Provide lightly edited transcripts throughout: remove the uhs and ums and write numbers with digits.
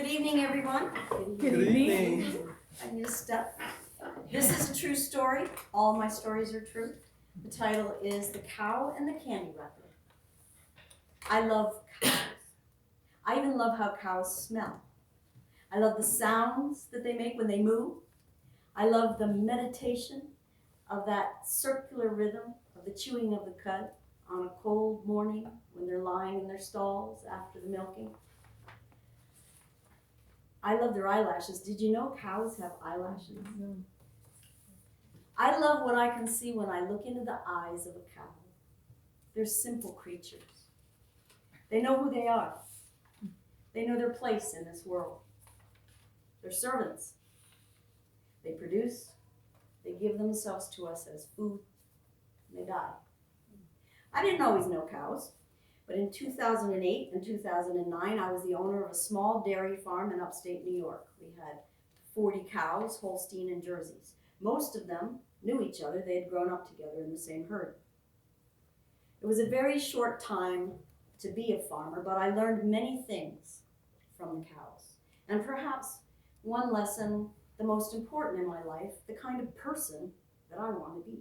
evening, everyone. Good evening. I need a step. This is a true story. All my stories are true. The title is The Cow and the Candywrapper. I love cows. I even love how cows smell. I love the sounds that they make when they moo. I love the meditation of that circular rhythm of the chewing of the cud on a cold morning when they're lying in their stalls after the milking. I love their eyelashes. Did you know cows have eyelashes? No. I love what I can see when I look into the eyes of a cow. They're simple creatures. They know who they are. They know their place in this world. They're servants. They produce. They give themselves to us as food. And they die. I didn't always know cows. But in 2008 and 2009, I was the owner of a small dairy farm in upstate New York. We had 40 cows, Holstein and Jerseys. Most of them knew each other. They had grown up together in the same herd. It was a very short time to be a farmer, but I learned many things from the cows. And perhaps one lesson, the most important in my life, the kind of person that I want to be.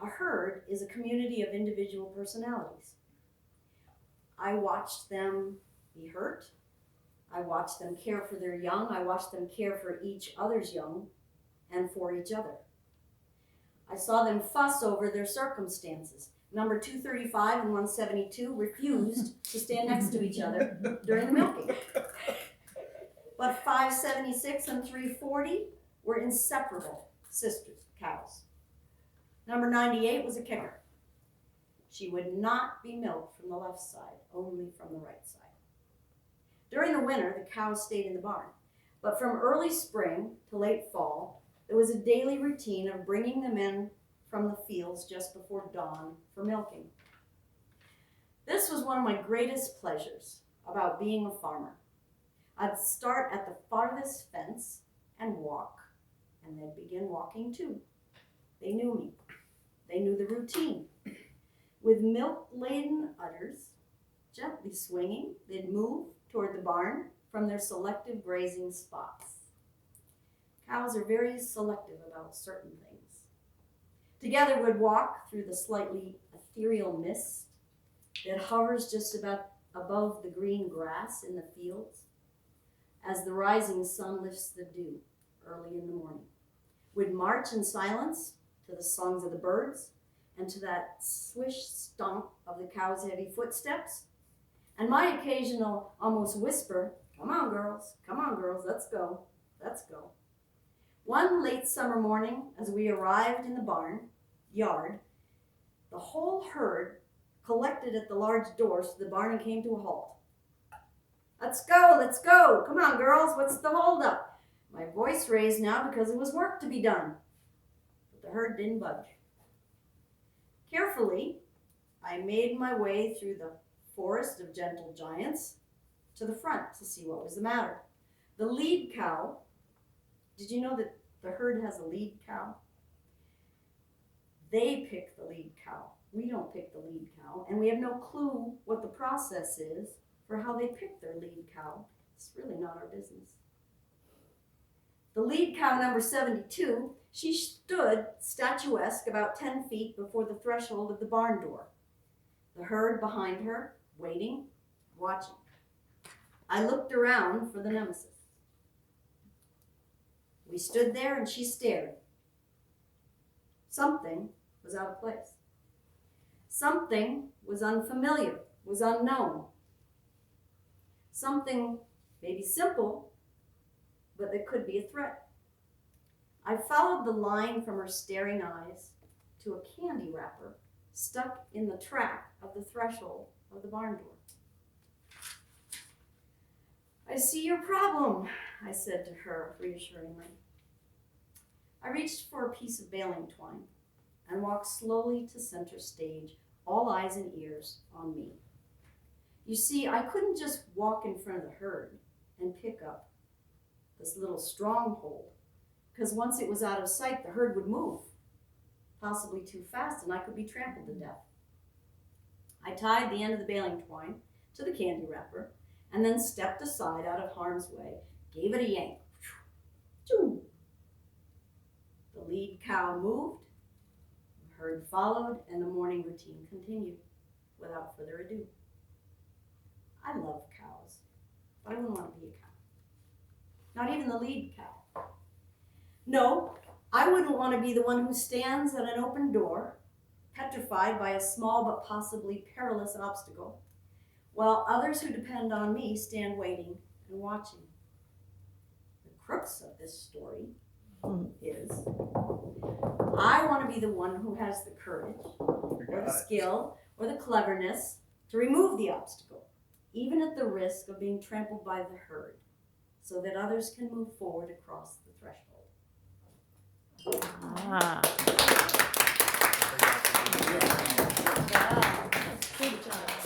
A herd is a community of individual personalities. I watched them be hurt. I watched them care for their young. I watched them care for each other's young and for each other. I saw them fuss over their circumstances. Number 235 and 172 refused to stand next to each other during the milking. But 576 and 340 were inseparable sisters, cows. Number 98 was a kicker. She would not be milked from the left side, only from the right side. During the winter, the cows stayed in the barn. But from early spring to late fall, there was a daily routine of bringing them in from the fields just before dawn for milking. This was one of my greatest pleasures about being a farmer. I'd start at the farthest fence and walk, and they'd begin walking too. They knew me. They knew the routine. With milk-laden udders, gently swinging, they'd move toward the barn from their selective grazing spots. Cows are very selective about certain things. Together we'd walk through the slightly ethereal mist that hovers just about above the green grass in the fields as the rising sun lifts the dew early in the morning. We'd march in silence to the songs of the birds and to that swish stomp of the cow's heavy footsteps, and my occasional almost whisper, come on girls, let's go, let's go. One late summer morning, as we arrived in the barn yard, the whole herd collected at the large doors to the barn and came to a halt. Let's go, come on girls, what's the holdup? My voice raised now because there was work to be done. The herd didn't budge. Carefully, I made my way through the forest of gentle giants to the front to see what was the matter. The lead cow, did you know that the herd has a lead cow? They pick the lead cow. We don't pick the lead cow, and we have no clue what the process is for how they pick their lead cow. It's really not our business. The lead cow, number 72, she stood statuesque about 10 feet before the threshold of the barn door. The herd behind her, waiting, watching. I looked around for the nemesis. We stood there and she stared. Something was out of place. Something was unfamiliar, was unknown. Something maybe simple, but that could be a threat. I followed the line from her staring eyes to a candy wrapper stuck in the track of the threshold of the barn door. I see your problem, I said to her reassuringly. I reached for a piece of baling twine and walked slowly to center stage, all eyes and ears on me. You see, I couldn't just walk in front of the herd and pick up this little stronghold, because once it was out of sight, the herd would move, possibly too fast, and I could be trampled to death. I tied the end of the baling twine to the candy wrapper and then stepped aside out of harm's way, gave it a yank. The lead cow moved, the herd followed, and the morning routine continued without further ado. I love cows, but I wouldn't want to be a cow. Not even the lead cow. No, I wouldn't want to be the one who stands at an open door, petrified by a small but possibly perilous obstacle, while others who depend on me stand waiting and watching. The crux of this story is I want to be the one who has the courage, or the skill, or the cleverness to remove the obstacle, even at the risk of being trampled by the herd, so that others can move forward across the threshold. Ah. Good job.